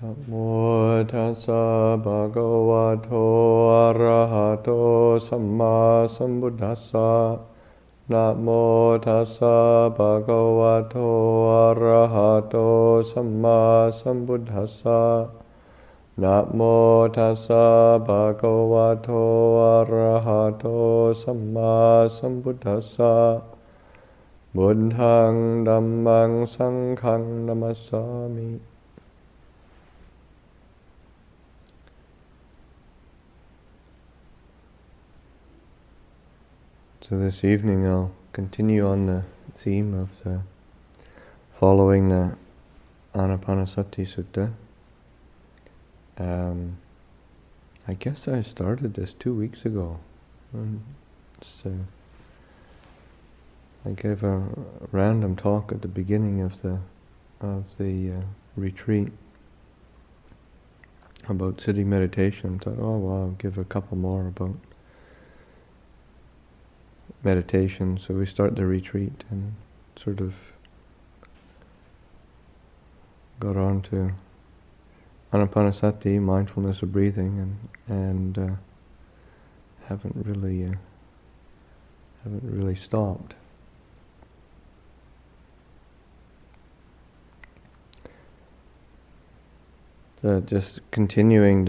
Namo tassa bhagavato arahato samma sambuddhassa. Namo tassa bhagavato arahato samma sambuddhassa. Namo tassa bhagavato arahato samma sambuddhassa. Buddhaṃ Dhammāṃ Saṅghāṃ Namasāmi. So this evening I'll continue on the theme of following the Anāpānasati Sutta. I guess I started this 2 weeks ago. I gave a random talk at the beginning of the retreat about sitting meditation. Thought, oh well, I'll give a couple more about meditation. So we start the retreat and sort of got on to Anāpānasati, mindfulness of breathing, and haven't really stopped. Just continuing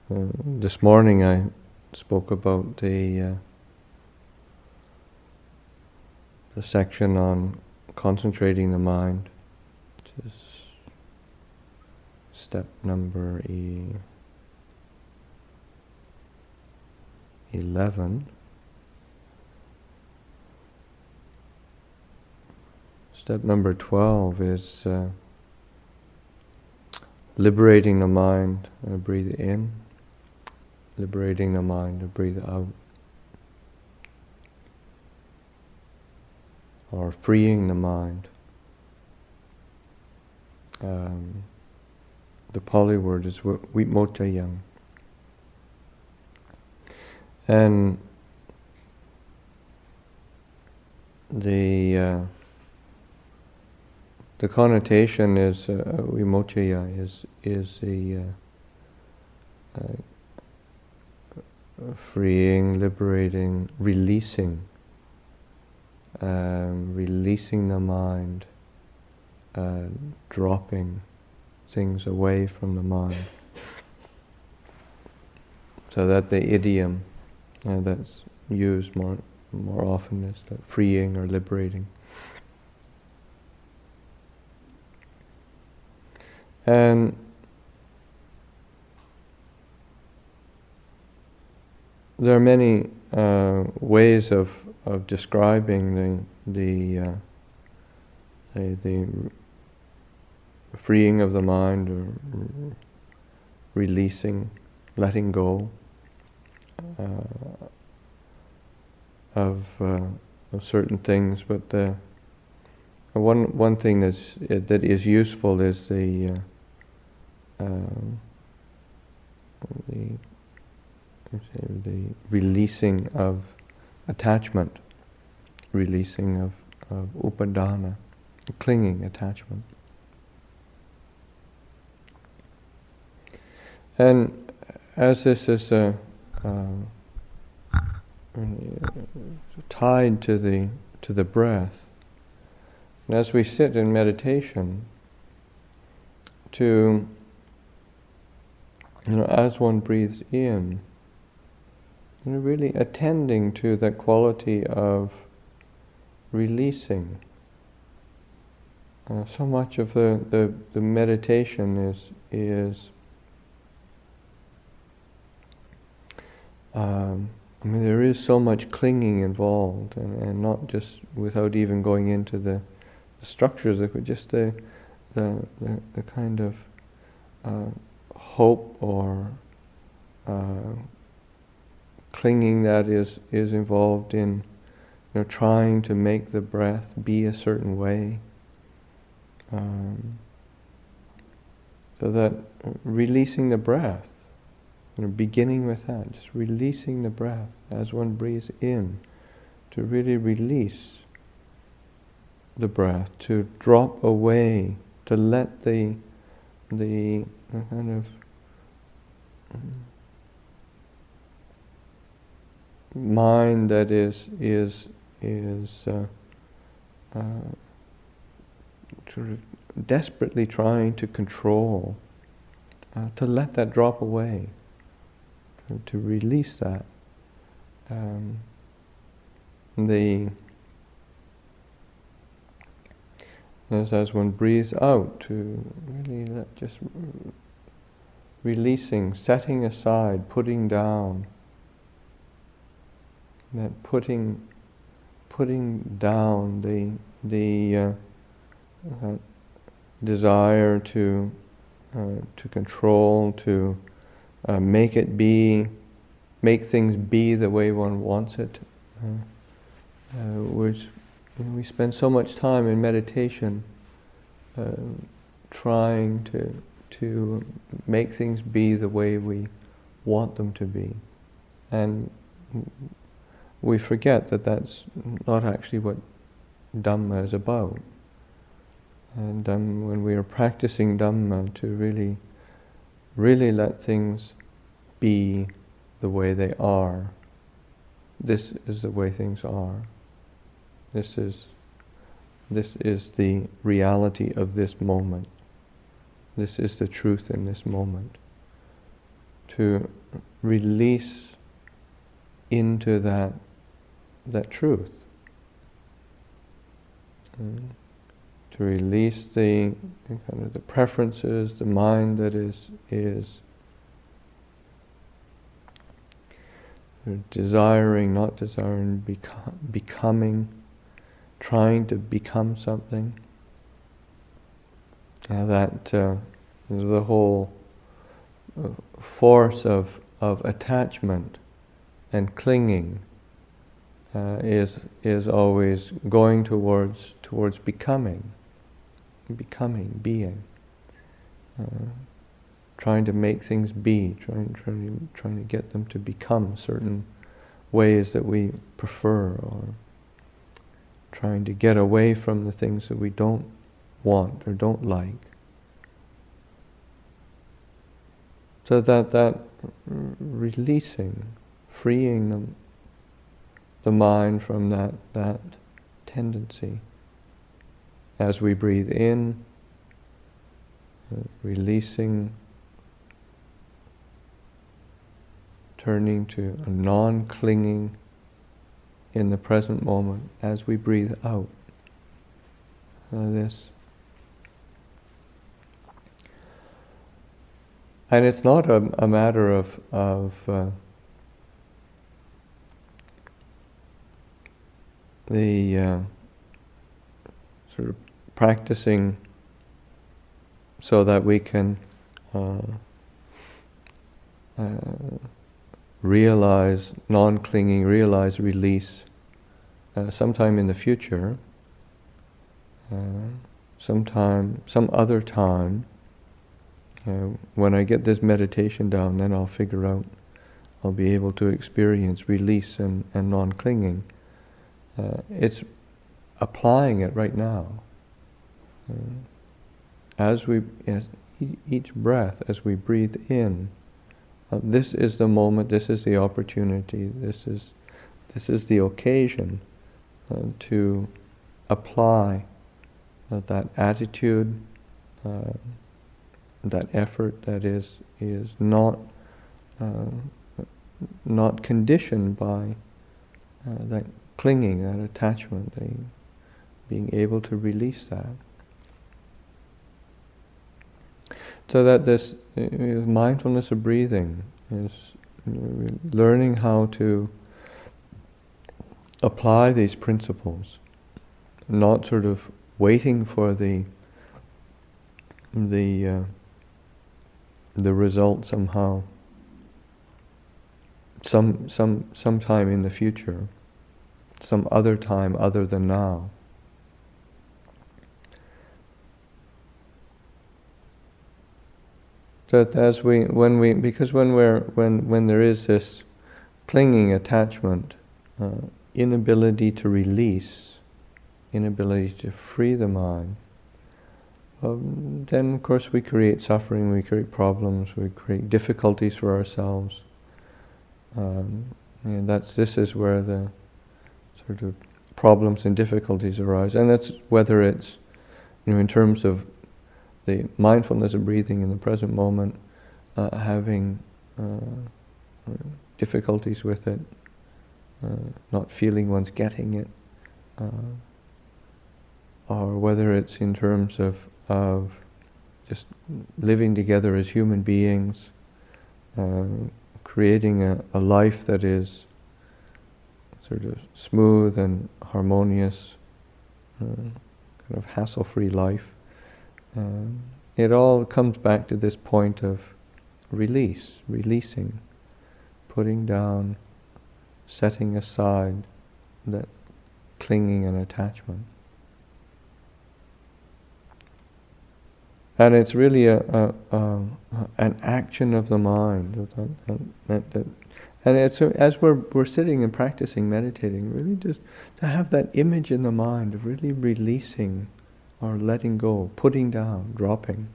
this morning, I spoke about the section on concentrating the mind, which is step number 11. Step number 12 is liberating the mind, breathe in, liberating the mind, breathe out, or freeing the mind. The Pali word is vimoccayam. And the connotation is vimoccaya is a freeing, liberating, releasing the mind, dropping things away from the mind. So that the idiom that's used more often is that freeing or liberating. And there are many ways of describing the freeing of the mind, or releasing, letting go of certain things. But the one thing that is useful is the releasing of attachment, releasing of upadana, clinging attachment. And as this is tied to the breath, and as we sit in meditation, to as one breathes in, really attending to that quality of releasing. So much of the meditation is there is so much clinging involved, and not just without even going into the structures, but just the kind of hope or clinging that is involved in trying to make the breath be a certain way. So that releasing the breath, beginning with that, just releasing the breath as one breathes in, to really release the breath, to drop away, to let the the kind of mind that is sort of desperately trying to control, to let that drop away, to release that. As one breathes out, to really just releasing, setting aside, putting down, that putting down the desire to control, to make things be the way one wants it, which we spend so much time in meditation trying to make things be the way we want them to be, and we forget that that's not actually what Dhamma is about. And when we are practicing Dhamma, to really let things be the way they are. This is the way things are. This is the reality of this moment. This is the truth in this moment. To release into that truth. To release the kind of the preferences, the mind that is desiring, not desiring, becoming, trying to become something. The whole force of attachment and clinging is always going towards becoming, being, trying to make things be, trying to get them to become certain ways that we prefer, or trying to get away from the things that we don't want or don't like. So that releasing, freeing the mind from that tendency. As we breathe in, releasing, turning to a non-clinging in the present moment as we breathe out. And it's not a matter of the sort of practicing so that we can realize non-clinging, realize release sometime in the future, some other time. When I get this meditation down, then I'll be able to experience release and non-clinging. It's applying it right now. Each breath, as we breathe in, this is the moment, this is the opportunity, this is the occasion to apply that attitude, that effort that is not conditioned by that clinging, that attachment, being able to release that. So that this mindfulness of breathing is learning how to apply these principles, not sort of waiting for the result somehow, sometime in the future, some other time other than now. That when there is this clinging attachment, inability to release, inability to free the mind, then of course we create suffering, we create problems, we create difficulties for ourselves. And this is where the sort of problems and difficulties arise, and that's whether it's in terms of the mindfulness of breathing in the present moment, having difficulties with it, not feeling one's getting it, or whether it's in terms of just living together as human beings, creating a life that is sort of smooth and harmonious, kind of hassle-free life. It all comes back to this point of releasing, putting down, setting aside that clinging and attachment. And it's really an action of the mind. And it's as we're sitting and practicing, meditating, really just to have that image in the mind of really releasing or letting go, putting down, dropping.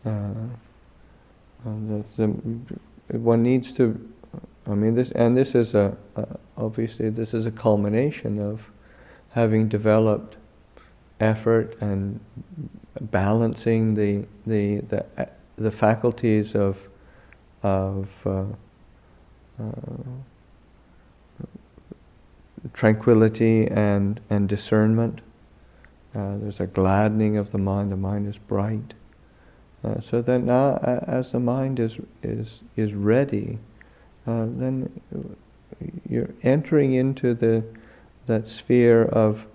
One needs to. This is obviously this is a culmination of having developed effort and balancing the faculties of tranquility and discernment. There's a gladdening of the mind is bright. So that now, as the mind is ready, then you're entering into that sphere of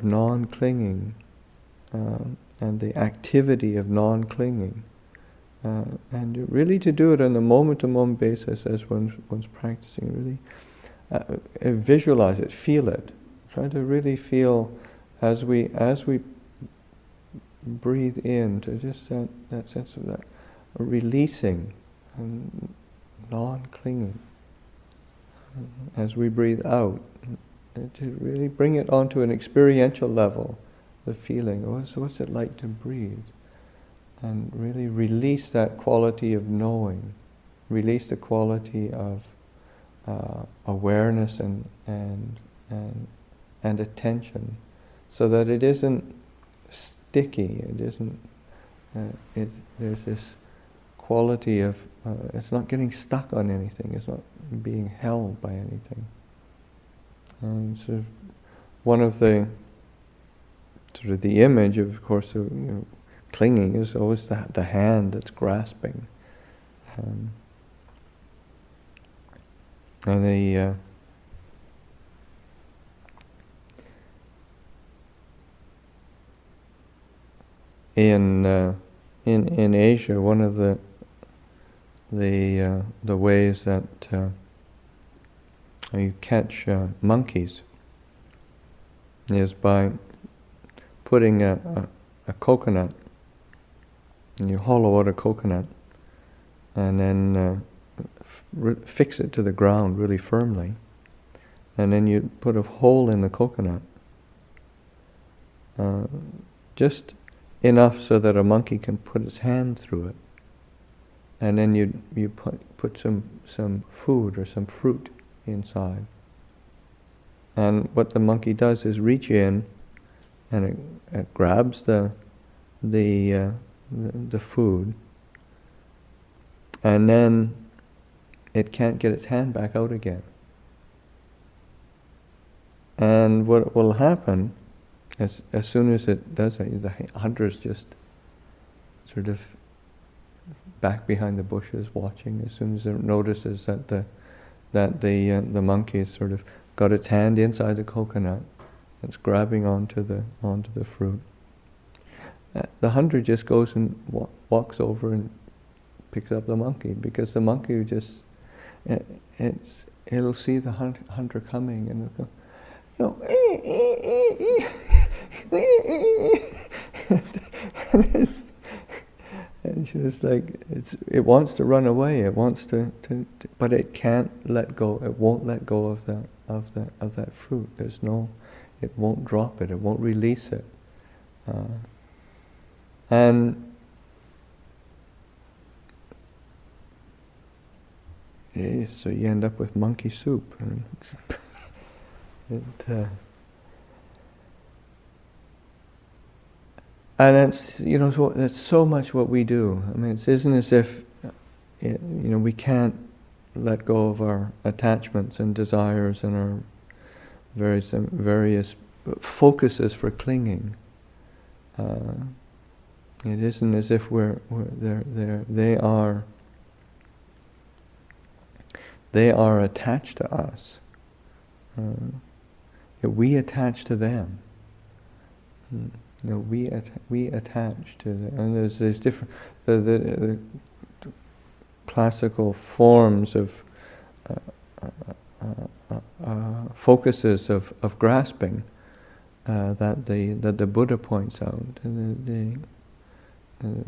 non-clinging, and the activity of non-clinging. And really to do it on a moment-to-moment basis as one's practicing, really visualize it, feel it. Try to really feel as we breathe in, to just that sense of that releasing and non-clinging. As we breathe out, to really bring it onto an experiential level, the feeling, what's it like to breathe? And really release that quality of knowing, release the quality of awareness and attention, so that it isn't sticky. It isn't. There's this quality of it's not getting stuck on anything. It's not being held by anything. And so, one of the sort of the image, of course, of clinging is always the hand that's grasping. And in Asia, one of the ways that you catch monkeys is by putting a coconut, and you hollow out a coconut, and then fix it to the ground really firmly, and then you put a hole in the coconut, just enough so that a monkey can put its hand through it, and then you put some food or some fruit inside, and what the monkey does is reach in, and it grabs the food, and then it can't get its hand back out again. And what will happen as soon as it does that, the hunter's just sort of back behind the bushes watching. As soon as it notices that the monkey has sort of got its hand inside the coconut, it's grabbing onto the fruit. The hunter just goes and walks over and picks up the monkey, because the monkey just it'll see the hunter coming, and it'll go, and it's just like it wants to run away. It wants to, but it can't let go. It won't let go of that fruit. It won't drop it. It won't release it. And so you end up with monkey soup. And that's, so that's so much what we do. I mean, it isn't as if, we can't let go of our attachments and desires and our various focuses for clinging. It isn't as if they are attached to us. We attach to them. We attach to them. And there's different the classical forms of focuses of grasping that the Buddha points out. The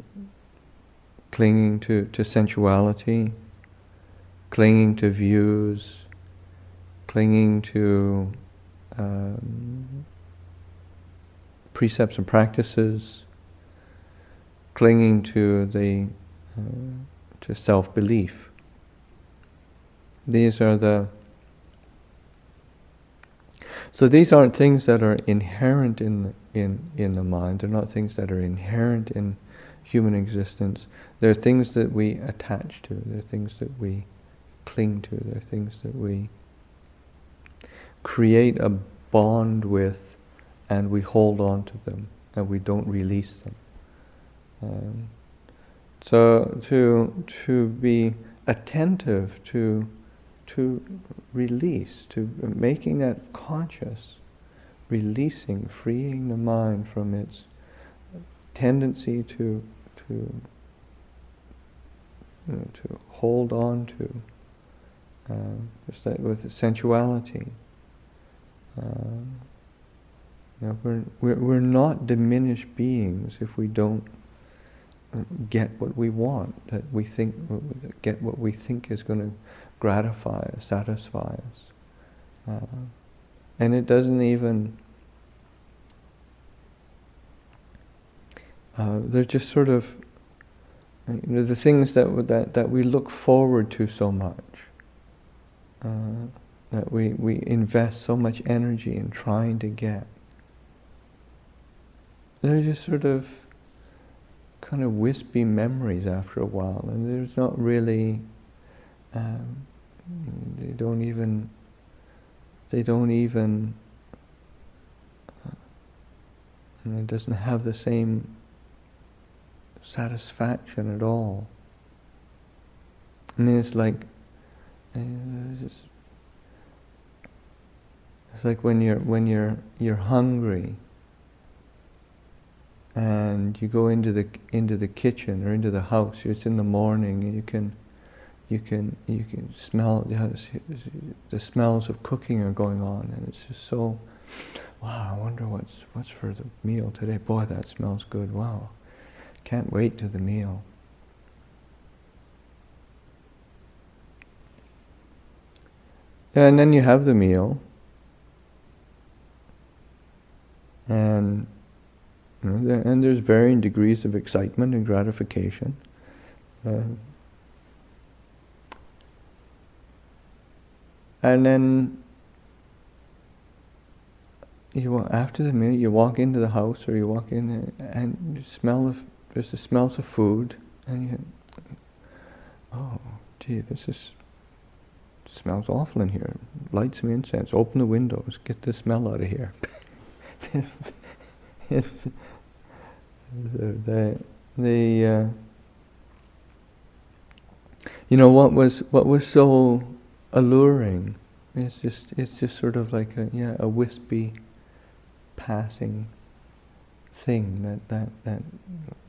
clinging to sensuality, clinging to views, clinging to precepts and practices, clinging to to self-belief. These are so these aren't things that are inherent in the mind. They're not things that are inherent in human existence. They're things that we attach to. They're things that we cling to. They're things that we create a bond with, and we hold on to them, and we don't release them. So to be attentive to release, to making that conscious, releasing, freeing the mind from its tendency to hold on to, just that with sensuality. We're not diminished beings if we don't get what we want, get what we think is going to gratify us, satisfy us. And it doesn't even, they're just sort of, the things that we look forward to so much, that we invest so much energy in trying to get. They're just sort of kind of wispy memories after a while, and there's not really, they don't even, it doesn't have the same satisfaction at all. I mean, it's like when you're hungry, and you go into the kitchen or into the house. It's in the morning, and you can smell the smells of cooking are going on, and it's just so, wow, I wonder what's for the meal today. Boy, that smells good. Wow, can't wait to the meal. And then you have the meal, and and there's varying degrees of excitement and gratification. And then after the meal, you walk into the house, or you walk in, and there's the smells of food, and you, oh, gee, smells awful in here. Light some incense, open the windows, get the smell out of here. What was so alluring, it's just sort of like a wispy passing thing that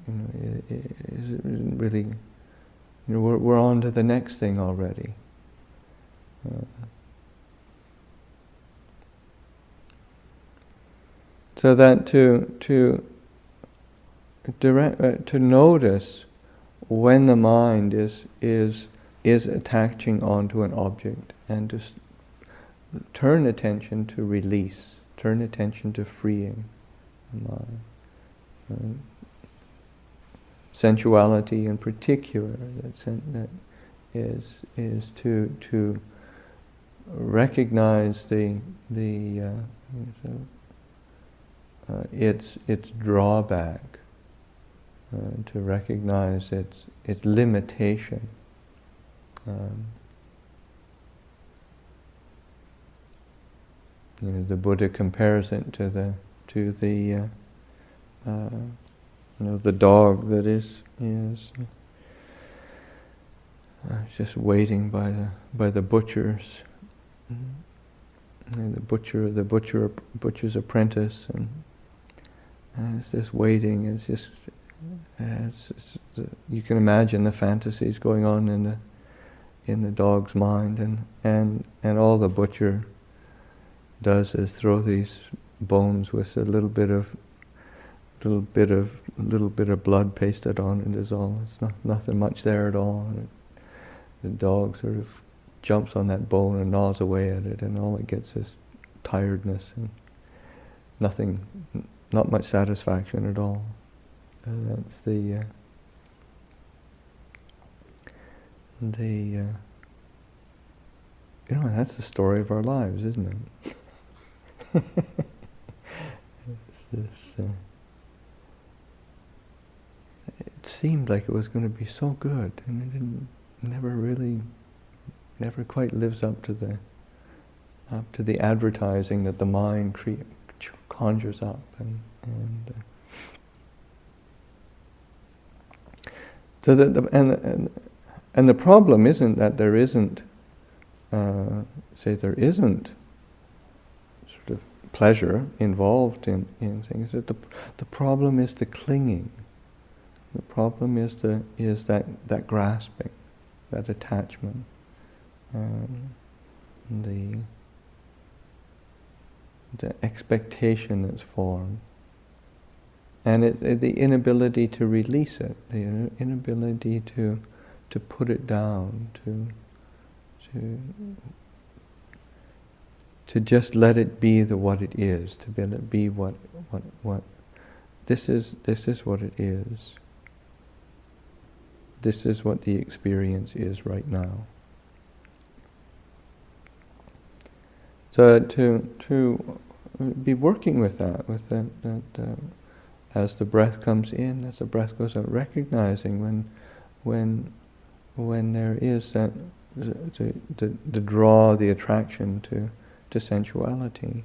isn't really, we're on to the next thing already. So that to notice when the mind is attaching onto an object, and just turn attention to release, turn attention to freeing the mind. sensuality in particular, that is to recognize its drawback, to recognize its limitation. The Buddha compares it to the dog that is just waiting by the butchers, the butcher's apprentice, and it's just waiting. It's just you can imagine the fantasies going on in the dog's mind, and all the butcher does is throw these bones with a little bit of blood pasted on it. Is all. It's nothing much there at all. And the dog sort of jumps on that bone and gnaws away at it, and all it gets is tiredness and not much satisfaction at all. And that's that's the story of our lives, isn't it? It seemed like it was going to be so good, and it never quite lives up to the advertising that the mind conjures up, so that the problem isn't that there isn't sort of pleasure involved in things. That the problem is the clinging. The problem is that grasping, that attachment, the expectation that's formed, and the inability to release it, the inability to put it down, to just let it be what it is, to let it be what this is what it is. This is what the experience is right now. So to be working with that as the breath comes in, as the breath goes out, recognizing when there is that the draw, the attraction to sensuality.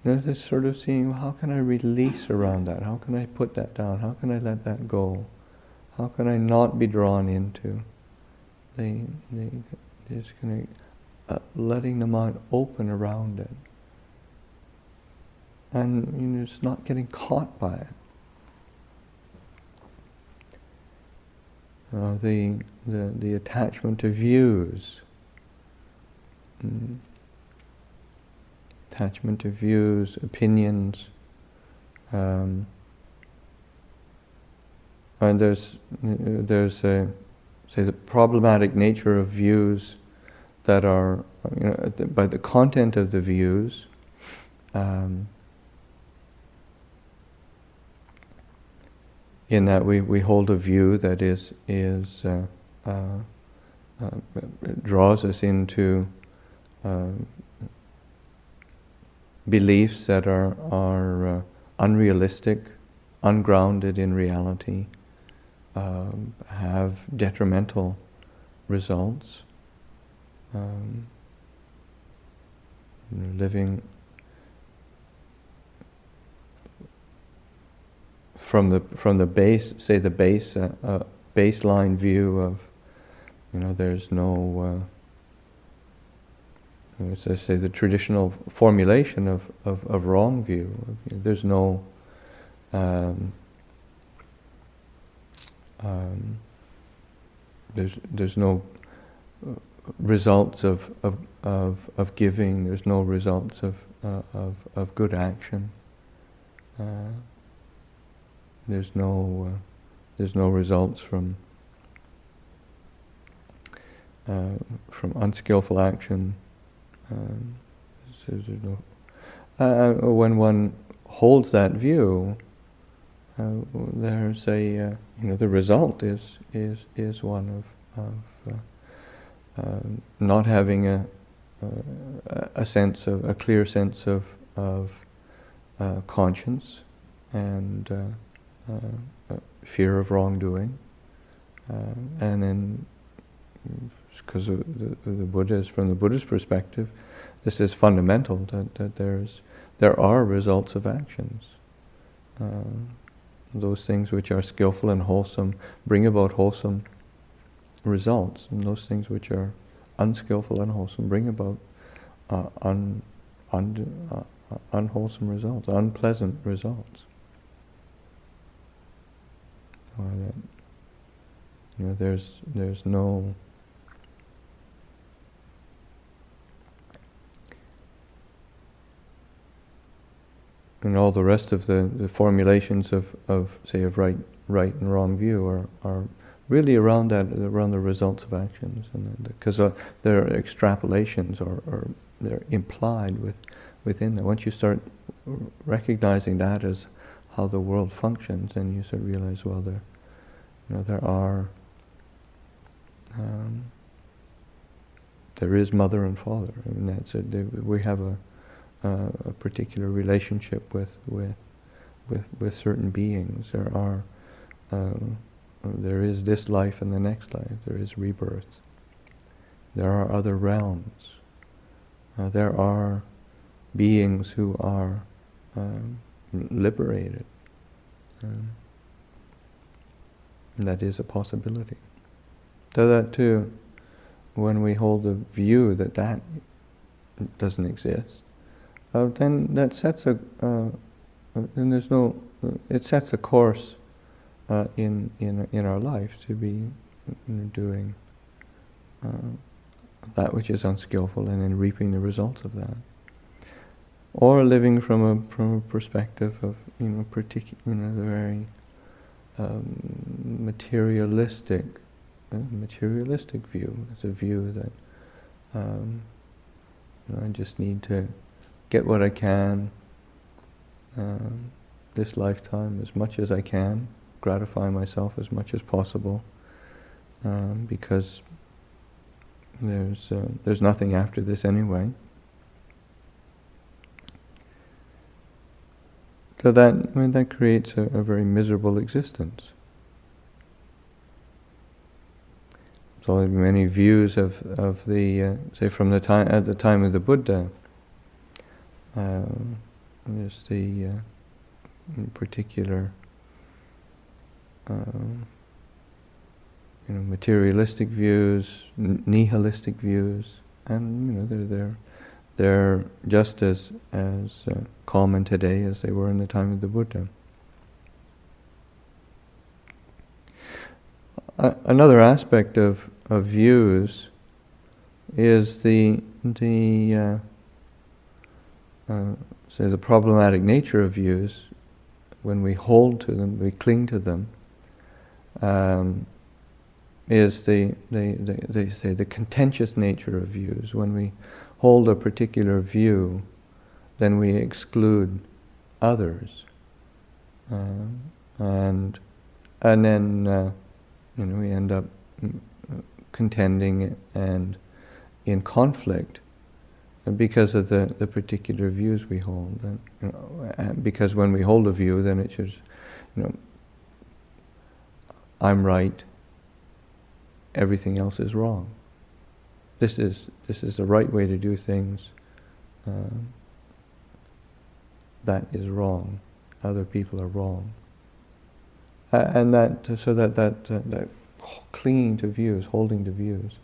This sort of seeing, how can I release around that? How can I put that down? How can I let that go? How can I not be drawn into just kind of letting the mind open around it, and just not getting caught by it. The attachment to views. Attachment to views, opinions, and there's the problematic nature of views that are, by the content of the views, in that we hold a view that draws us into beliefs that are unrealistic, ungrounded in reality, have detrimental results. Living from the base, say the baseline view of, there's no. So say the traditional formulation of wrong view. There's no there's no results of giving. There's no results of good action. There's no results from unskillful action. When one holds that view, there's the result is one of not having a clear sense of conscience and fear of wrongdoing, and then because the Buddhist, from the Buddhist perspective, this is fundamental that there are results of actions. Those things which are skillful and wholesome bring about wholesome results, and those things which are unskillful and unwholesome bring about unwholesome results, unpleasant results. There's no and all the rest of the formulations of right and wrong view are really around the results of actions, and because there are extrapolations or they're implied within that. Once you start recognizing that as how the world functions, then you sort of realize, well, there is mother and father. I mean, that's it. We have a particular relationship with certain beings. There is this life and the next life. There is rebirth. There are other realms. There are beings who are liberated. That is a possibility. So that too, when we hold the view that doesn't exist, then that sets it sets a course in our life to be doing that which is unskillful and then reaping the results of that, or living from a perspective of the very materialistic view. It's a view that I just need to get what I can this lifetime, as much as I can, gratify myself as much as possible, because there's nothing after this anyway. So that creates a very miserable existence. So many views of the say from the time at the time of the Buddha. There's the particular materialistic views, nihilistic views, and they're just as common today as they were in the time of the Buddha. Another aspect of views is the problematic nature of views. When we hold to them, we cling to them. Is they say the contentious nature of views. When we hold a particular view, then we exclude others, and then we end up contending and in conflict because of the particular views we hold. And, because when we hold a view, then it's just, I'm right, everything else is wrong. This is the right way to do things. That is wrong. Other people are wrong. And that clinging to views, holding to views,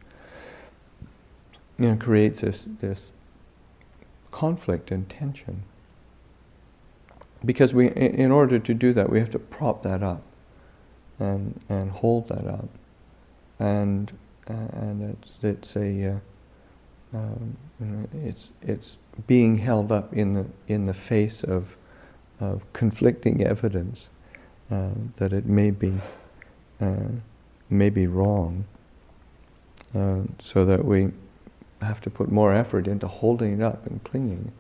creates this conflict and tension. Because in order to do that, we have to prop that up and hold that up, and it's being held up in the face of conflicting evidence that it may be wrong, so that we have to put more effort into holding it up and clinging.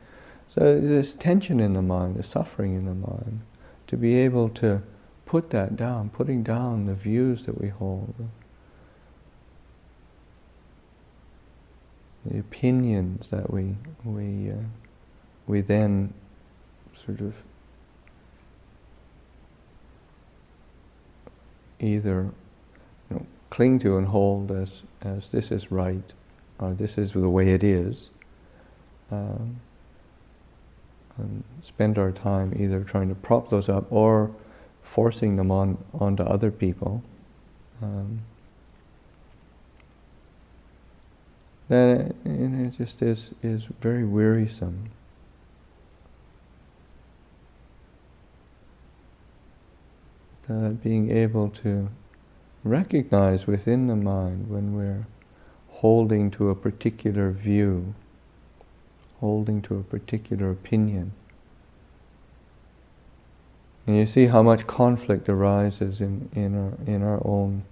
So there's tension in the mind, there's suffering in the mind. To be able to put that down, putting down the views that we hold, the opinions that we then sort of either cling to and hold as this is right, or this is the way it is, and spend our time either trying to prop those up or forcing them onto other people. That it just is very wearisome. Being able to recognize within the mind when we're holding to a particular view, holding to a particular opinion. And you see how much conflict arises in our own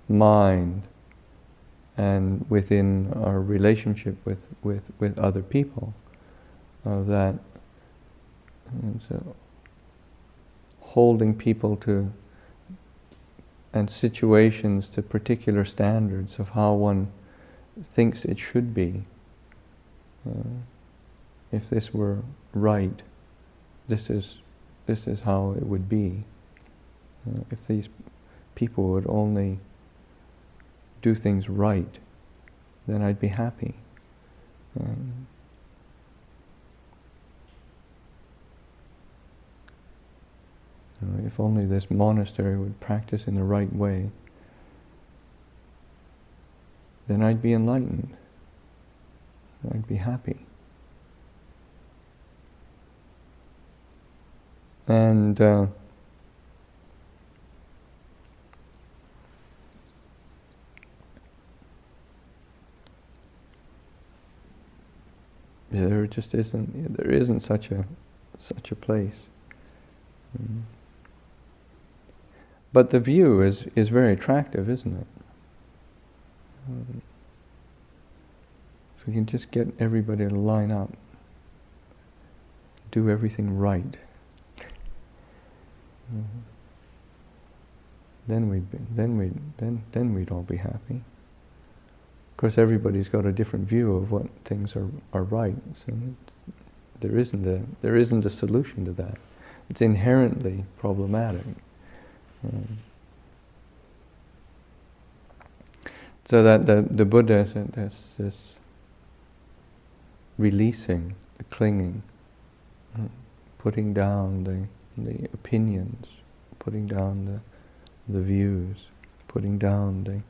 mind and within our relationship with other people. That holding people to and situations to particular standards of how one thinks it should be. If this were right, this is how it would be. If these people would only do things right, then I'd be happy. If only this monastery would practice in the right way, then I'd be enlightened. I'd be happy. And there just isn't such a place. But the view is very attractive, isn't it? If we can just get everybody to line up, do everything right, then we'd all be happy. Of course, everybody's got a different view of what things are right. So there isn't a solution to that. It's inherently problematic. So that the Buddha said this releasing, the clinging, putting down the opinions, putting down the views, putting down the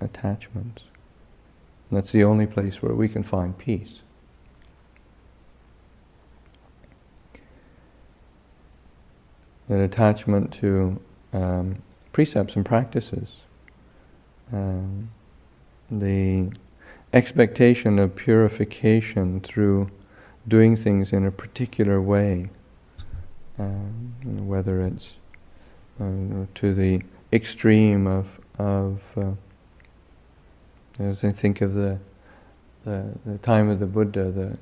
attachments. And that's the only place where we can find peace. That attachment to precepts and practices, the expectation of purification through doing things in a particular way, whether it's to the extreme of as I think of the time of the Buddha, the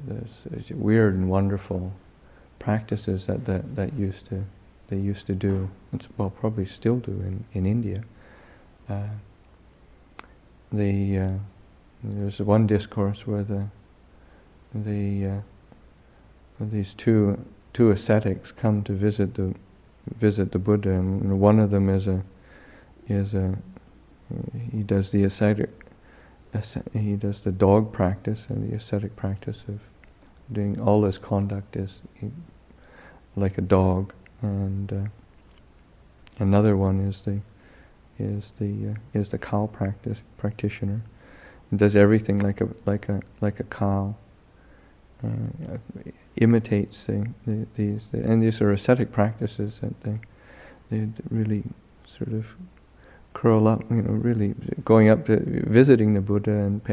weird and wonderful practices that they used to do, probably still do in India. There's one discourse where these two ascetics come to visit the Buddha, and one of them he does the dog practice and the ascetic practice of doing all his conduct is like a dog, and another one is the cow practitioner, and does everything like a cow, imitates these, and these are ascetic practices that they really sort of curl up, really going up to visiting the Buddha and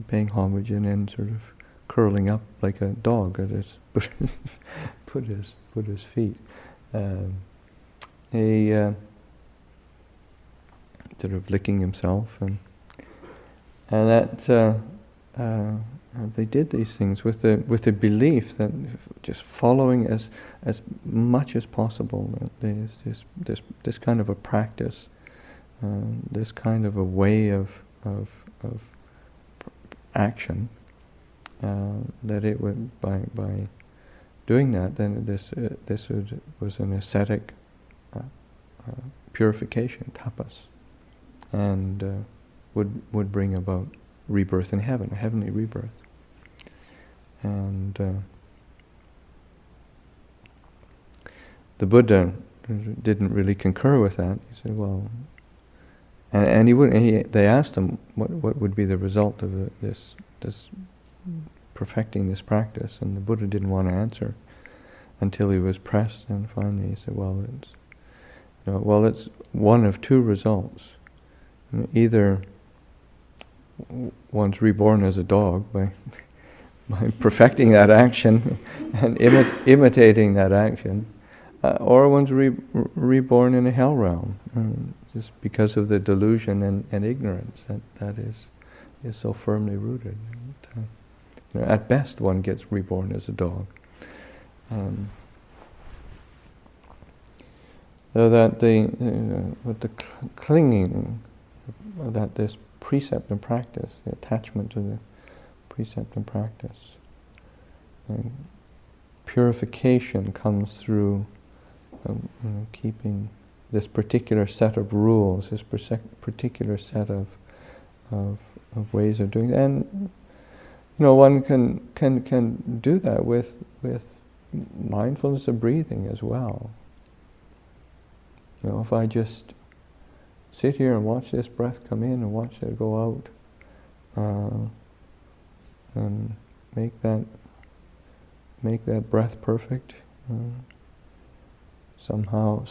paying homage, and then sort of curling up like a dog at his Buddha's feet. He sort of licking himself, and that they did these things with the belief that just following as much as possible. There's this kind of a practice, this kind of a way of action, that it would by doing that, then this was an ascetic purification, tapas, and would bring about rebirth in heaven, a heavenly rebirth. And the Buddha didn't really concur with that. He said, "Well," and he wouldn't. They asked him what would be the result of this perfecting this practice, and the Buddha didn't want to answer until he was pressed, and finally he said, "Well, it's one of two results. Either one's reborn as a dog by perfecting that action and imitating that action, or one's reborn in a hell realm, just because of the delusion and ignorance that is so firmly rooted. At best, one gets reborn as a dog." So that with the clinging, that this precept and practice, the attachment to the precept and practice, and purification comes through keeping this particular set of rules, this particular set of ways of doing it. And one can do that with mindfulness of breathing as well. If I just sit here and watch this breath come in and watch it go out, and make that breath perfect, somehow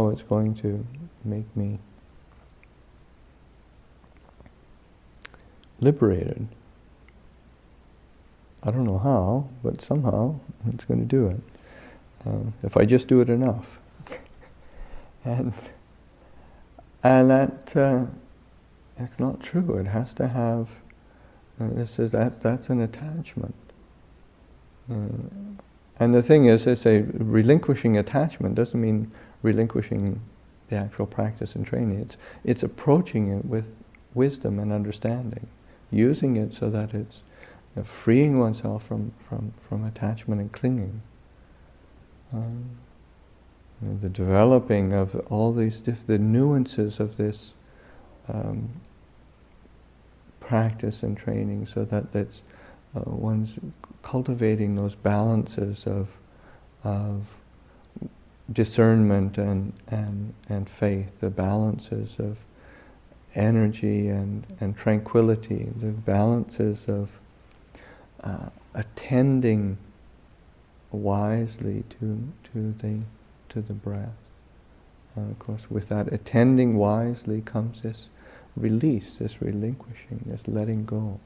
it's going to make me liberated. I don't know how, but somehow it's going to do it. If I just do it enough. And that it's not true. It has to have. That's an attachment. And the thing is, relinquishing attachment doesn't mean relinquishing the actual practice and training. It's approaching it with wisdom and understanding, using it so that it's freeing oneself from attachment and clinging. The developing of all these the nuances of this practice and training, so that that's one's cultivating those balances of discernment and faith, the balances of energy and tranquility, the balances of attending wisely to the breath. Of course, with that attending wisely comes this release, this relinquishing, this letting go,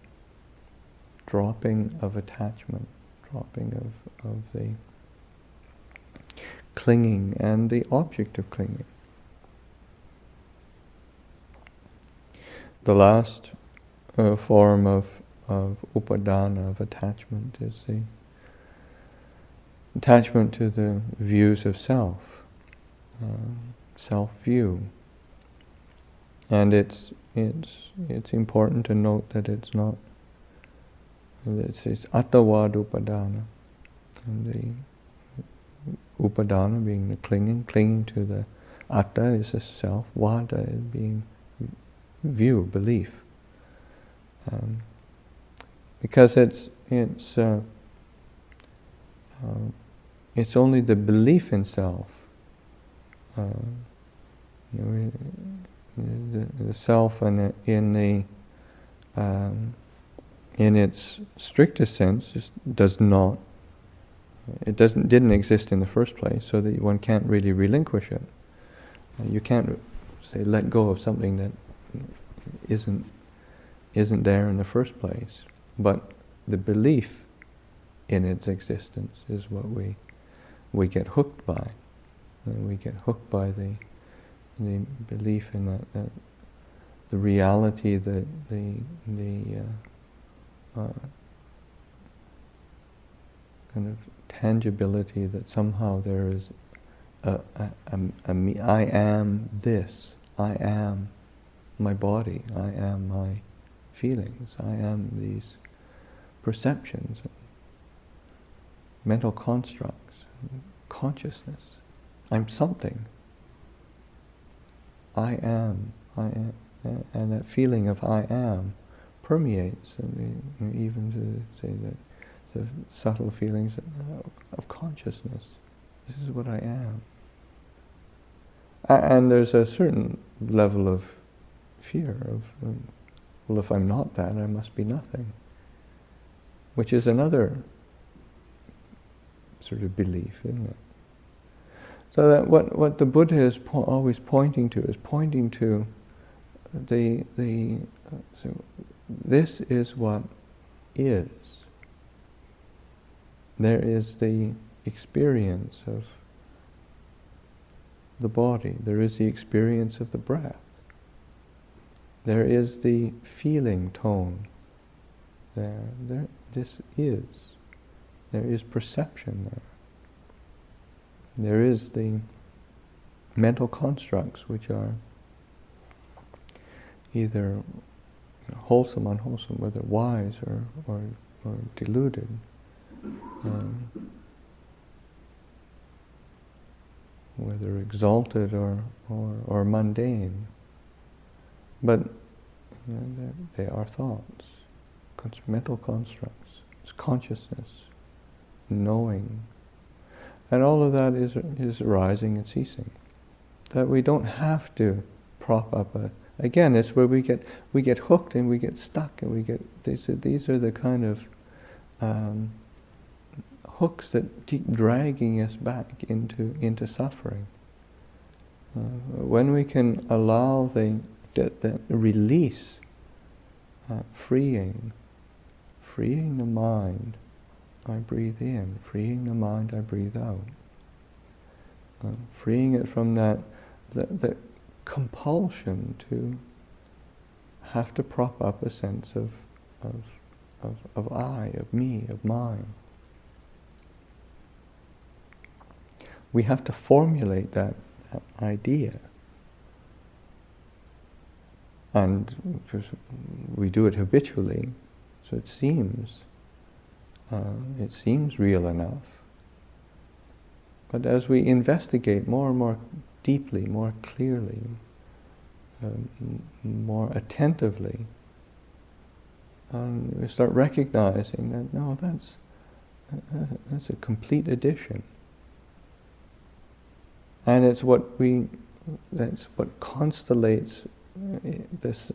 dropping of attachment, dropping of the clinging and the object of clinging. The last form of upadana, of attachment, is the attachment to the views of self, self-view. And it's important to note that it's attavad upadana, and the upadana being the clinging to the atta is the self, vada is being view, belief, because it's only the belief in self, the self in its strictest sense just didn't exist in the first place, so that one can't really relinquish it. You can't say let go of something that isn't there in the first place. But the belief in its existence is what we get hooked by. And we get hooked by the belief in that the reality, the kind of tangibility that somehow there is a me. I am this. I am my body. I am my feelings. I am these perceptions, mental constructs, consciousness. I'm something. I am. And that feeling of I am permeates, and even to say that the subtle feelings of consciousness. This is what I am. And there's a certain level of fear of, well, if I'm not that, I must be nothing. Which is another sort of belief, isn't it? So that what the Buddha is always pointing to is pointing to so this is what is. There is the experience of the body. There is the experience of the breath. There is the feeling tone. This is. There is perception there. There is the mental constructs which are either wholesome, unwholesome, whether wise or deluded. Whether exalted or mundane. But they are thoughts, mental constructs, it's consciousness, knowing. And all of that is arising and ceasing. That we don't have to prop up again, it's where we get hooked and we get stuck and we get these are the kind of hooks that keep dragging us back into suffering. When we can allow the release, freeing the mind, I breathe in. Freeing the mind, I breathe out. Freeing it from that compulsion to have to prop up a sense of I, of me, of mine. We have to formulate that idea. And we do it habitually, so it seems real enough. But as we investigate more and more deeply, more clearly, more attentively, we start recognizing that no, that's a complete addition. And it's that's what constellates this.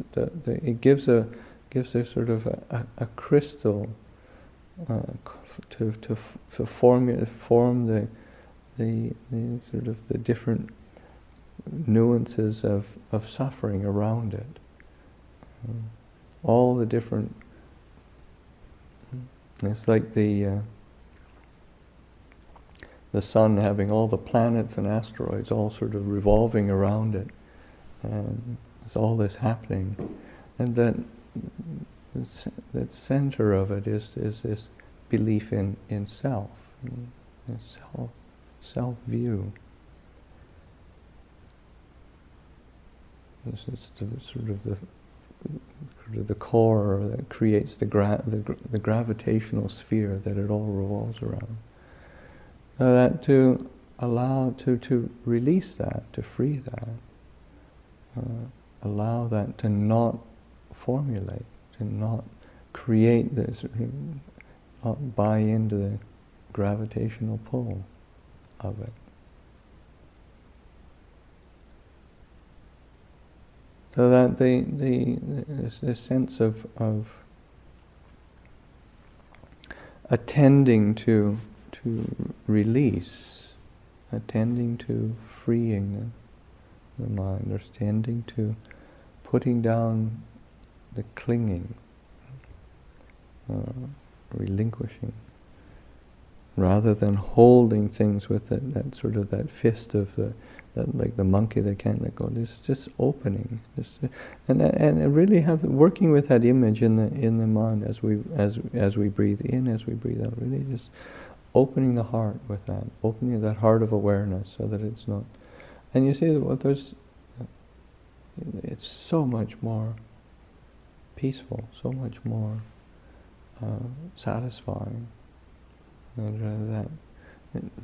It gives a sort of a crystal to form the sort of the different nuances of suffering around it. All the different. It's like the sun having all the planets and asteroids all sort of revolving around it, and there's all this happening, and that center of it is this belief in self, self view. This is the core that creates the gravitational sphere that it all revolves around. That to allow to release that, to free that, allow that to not formulate, to not create this, not buy into the gravitational pull of it. So that the sense of attending to release, attending to freeing the mind, or attending to putting down the clinging, relinquishing, rather than holding things with that sort of that fist of like the monkey that can't let go. This just opening, and really working with that image in the mind as we breathe in, as we breathe out. Really just opening the heart with that, opening that heart of awareness, so that it's not. And you see that it's so much more peaceful, so much more satisfying. And that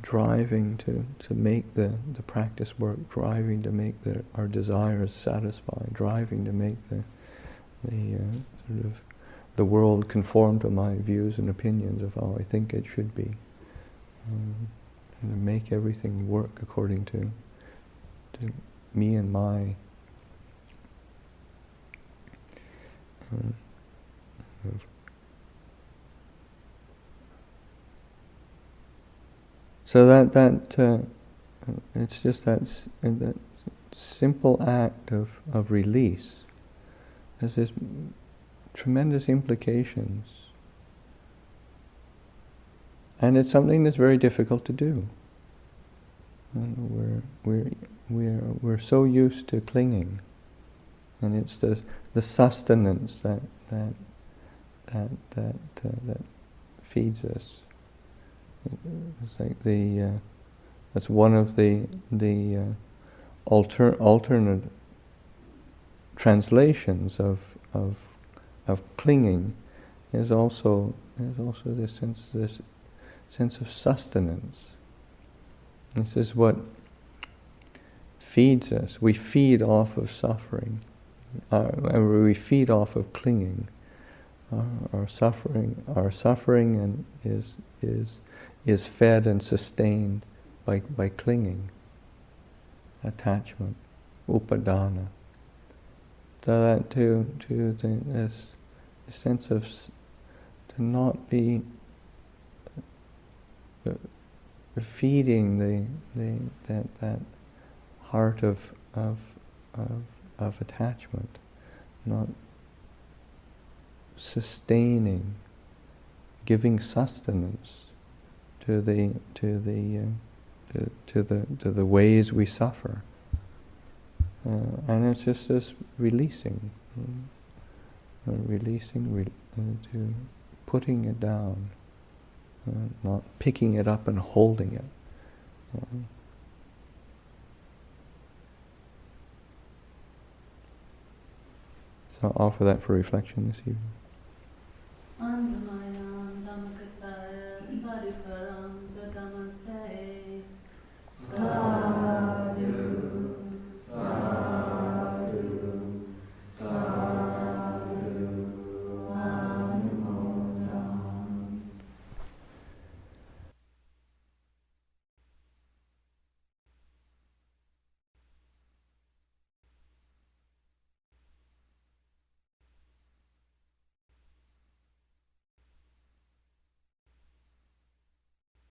driving to make the practice work, driving to make our desires satisfied, driving to make the sort of the world conform to my views and opinions of how I think it should be, and to make everything work according to me and my so that it's just that simple act of release has this tremendous implications, and it's something that's very difficult to do. We're so used to clinging, and it's the sustenance that feeds us. It's like that's one of the alternate translations of clinging is also this sense of sustenance. This is what feeds us. We feed off of suffering, we feed off of clinging. Our suffering and is fed and sustained by clinging, attachment, upadana. So that this sense of to not be feeding that heart of attachment, not sustaining, giving sustenance to the ways we suffer, and it's just this releasing, to putting it down, not picking it up and holding it. So I'll offer that for reflection this evening.